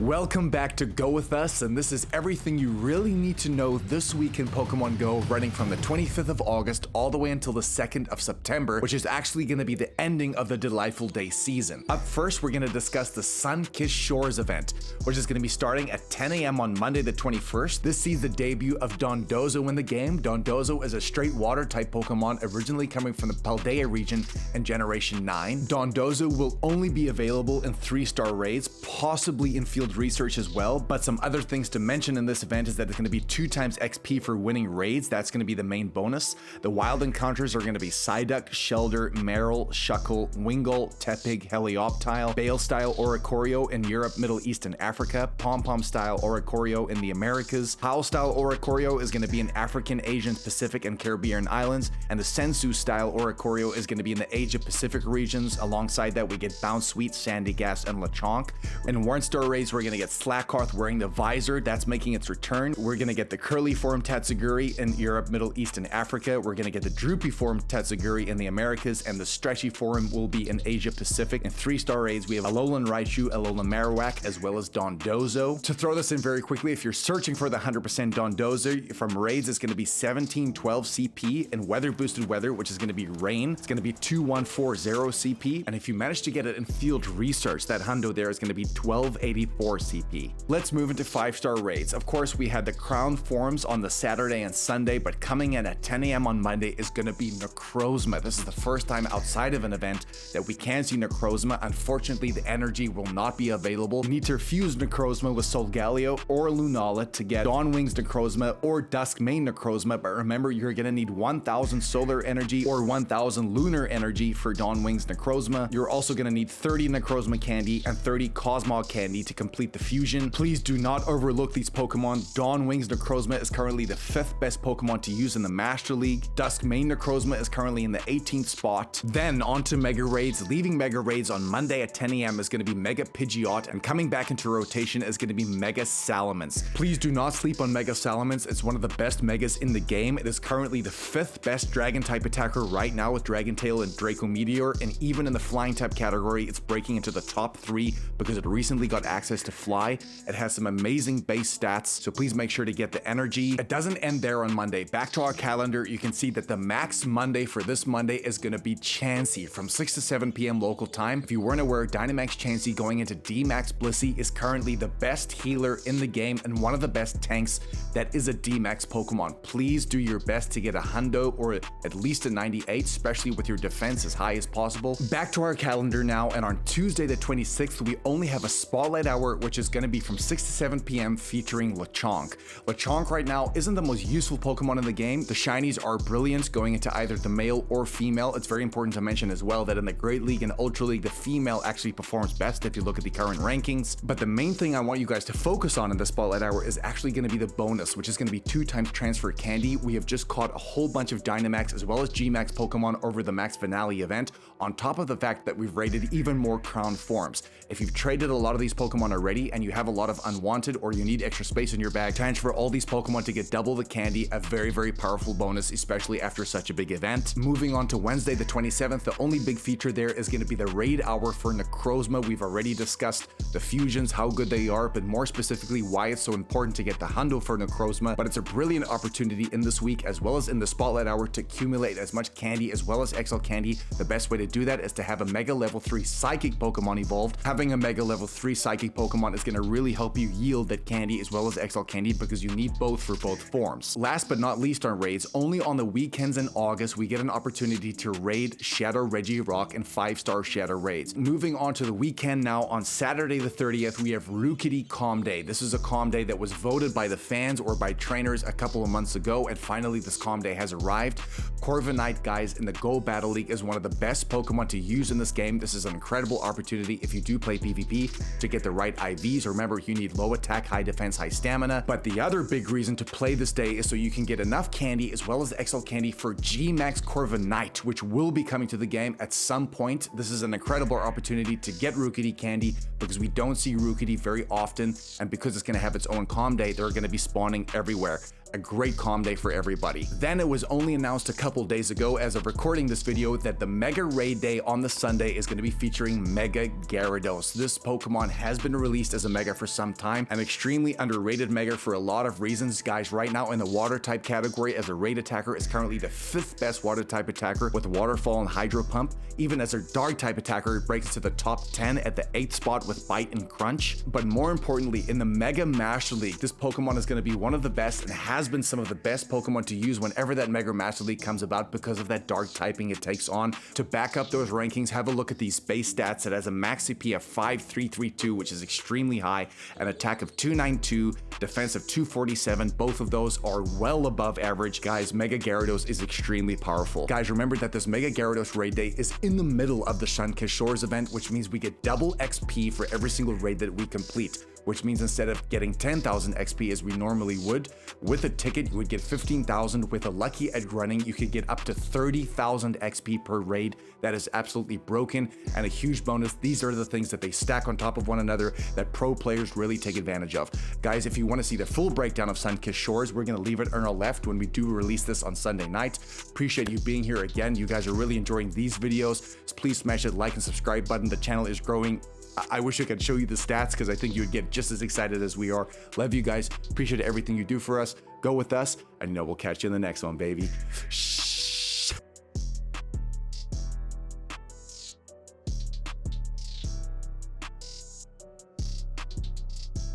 Welcome back to Go With Us, and this is everything you really need to know this week in Pokemon Go, running from the 25th of August all the way until the 2nd of September, which is actually going to be the ending of the Delightful Day season. Up first, we're going to discuss the Sun-Kissed Shores event, which is going to be starting at 10 a.m. on Monday the 21st. This sees the debut of Dondozo in the game. Dondozo is a straight water type Pokemon originally coming from the Paldea region in Generation 9. Dondozo will only be available in 3-star raids, possibly in field research as well, but some other things to mention in this event is that it's going to be 2 times XP for winning raids. That's going to be the main bonus. The wild encounters are going to be Psyduck, Shelder, Marill, Shuckle, Wingull, Tepig, Helioptile, Bale style Oricorio in Europe, Middle East, and Africa, Pom-Pom style Oricorio in the Americas, Howl style Oricorio is going to be in African, Asian, Pacific, and Caribbean islands, and the Sensu style Oricorio is going to be in the Asia Pacific regions. Alongside that, we get Bounce Sweet, Sandy Gas, and Lechonk. In 1-star raids, we're going to get Slakarth wearing the visor. That's making its return. We're going to get the curly form Tatsuguri in Europe, Middle East, and Africa. We're going to get the droopy form Tatsuguri in the Americas, and the stretchy form will be in Asia Pacific. In 3-star raids, we have Alolan Raichu, Alolan Marowak, as well as Dondozo. To throw this in very quickly, if you're searching for the 100% Dondozo from raids, it's going to be 1712 CP. In weather boosted weather, which is going to be rain, it's going to be 2140 CP. And if you manage to get it in field research, that hundo there is going to be 1284 CP. Let's move into 5-star raids. Of course, we had the crown forms on the Saturday and Sunday, but coming in at 10 a.m. on Monday is going to be Necrozma. This is the first time outside of an event that we can see Necrozma. Unfortunately, the energy will not be available. You need to fuse Necrozma with Solgaleo or Lunala to get Dawn Wings Necrozma or Duskmane Necrozma, but remember, you're going to need 1000 solar energy or 1000 lunar energy for Dawn Wings Necrozma. You're also going to need 30 Necrozma candy and 30 Cosmog candy to complete the fusion. Please do not overlook these Pokemon. Dawn Wings Necrozma is currently the 5th best Pokemon to use in the Master League. Duskmane Necrozma is currently in the 18th spot. Then on to Mega Raids. Leaving Mega Raids on Monday at 10 a.m. is going to be Mega Pidgeot, and coming back into rotation is going to be Mega Salamence. Please do not sleep on Mega Salamence. It's one of the best Megas in the game. It is currently the 5th best Dragon type attacker right now with Dragon Tail and Draco Meteor, and even in the Flying type category, it's breaking into the top 3 because it recently got access to Fly. It has some amazing base stats, so please make sure to get the energy. It doesn't end there on Monday. Back to our calendar, you can see that the max Monday for this Monday is going to be Chansey from 6 to 7 p.m. local time. If you weren't aware, Dynamax Chansey going into D-Max Blissey is currently the best healer in the game and one of the best tanks that is a D-Max Pokemon. Please do your best to get a hundo or at least a 98, especially with your defense as high as possible. Back to our calendar now, and on Tuesday the 26th, we only have a Spotlight Hour, which is going to be from 6 to 7 p.m. featuring Lechonk. Lechonk right now isn't the most useful Pokemon in the game. The shinies are brilliant going into either the male or female. It's very important to mention as well that in the Great League and Ultra League, the female actually performs best if you look at the current rankings. But the main thing I want you guys to focus on in the Spotlight Hour is actually going to be the bonus, which is going to be 2 times transfer candy. We have just caught a whole bunch of Dynamax as well as G-Max Pokemon over the Max Finale event, on top of the fact that we've raided even more crown forms. If you've traded a lot of these Pokemon already and you have a lot of unwanted or you need extra space in your bag, transfer all these Pokemon to get double the candy, a very, very powerful bonus, especially after such a big event. Moving on to Wednesday the 27th, the only big feature there is going to be the raid hour for Necrozma. We've already discussed the fusions, how good they are, but more specifically why it's so important to get the hundo for Necrozma. But it's a brilliant opportunity in this week as well as in the Spotlight Hour to accumulate as much candy as well as XL candy. The best way to do that is to have a Mega Level 3 Psychic Pokemon evolved. Having a Mega Level 3 Psychic Pokemon is going to really help you yield that candy as well as XL candy because you need both for both forms. Last but not least on raids, only on the weekends in August we get an opportunity to raid Shadow Regirock in 5-star Shadow raids. Moving on to the weekend now, on Saturday the 30th, we have Rookity Calm Day. This is a Calm Day that was voted by the fans or by trainers a couple of months ago, and finally this Calm Day has arrived. Corviknight, guys, in the Go Battle League is one of the best Pokemon to use in this game. This is an incredible opportunity if you do play PvP to get the right IVs. Remember, you need low attack, high defense, high stamina. But the other big reason to play this day is so you can get enough candy as well as XL candy for G-Max Corviknight, which will be coming to the game at some point. This is an incredible opportunity to get Rookity candy because we don't see Rookity very often, and because it's going to have its own Calm Day, they're going to be spawning everywhere. a great calm day for everybody. Then it was only announced a couple days ago as of recording this video that the Mega Raid Day on the Sunday is going to be featuring Mega Gyarados. This Pokemon has been released as a Mega for some time, an extremely underrated Mega for a lot of reasons. Guys, right now in the water type category as a raid attacker is currently the 5th best water type attacker with Waterfall and Hydro Pump. Even as a dark type attacker, it breaks into the top 10 at the 8th spot with Bite and Crunch. But more importantly, in the Mega Master League, this Pokemon is going to be one of the best and has been some of the best Pokemon to use whenever that Mega Master League comes about because of that dark typing it takes on. To back up those rankings, have a look at these base stats. It has a max CP of 5332, which is extremely high, an attack of 292, defense of 247. Both of those are well above average. Guys, Mega Gyarados is extremely powerful. Guys, remember that this Mega Gyarados raid day is in the middle of the Sun-Kissed Shores event, which means we get double XP for every single raid that we complete. Which means instead of getting 10,000 XP as we normally would, with a ticket you would get 15,000. With a lucky edge running, you could get up to 30,000 XP per raid. That is absolutely broken and a huge bonus. These are the things that they stack on top of one another that pro players really take advantage of. Guys, if you want to see the full breakdown of Sun-Kissed Shores, we're going to leave it on our left when we do release this on Sunday night. Appreciate you being here again. You guys are really enjoying these videos. Please smash that like and subscribe button. The channel is growing. I wish I could show you the stats because I think you would get just as excited as we are. Love you guys. Appreciate everything you do for us. Go with us, and we'll catch you in the next one, baby. Shh.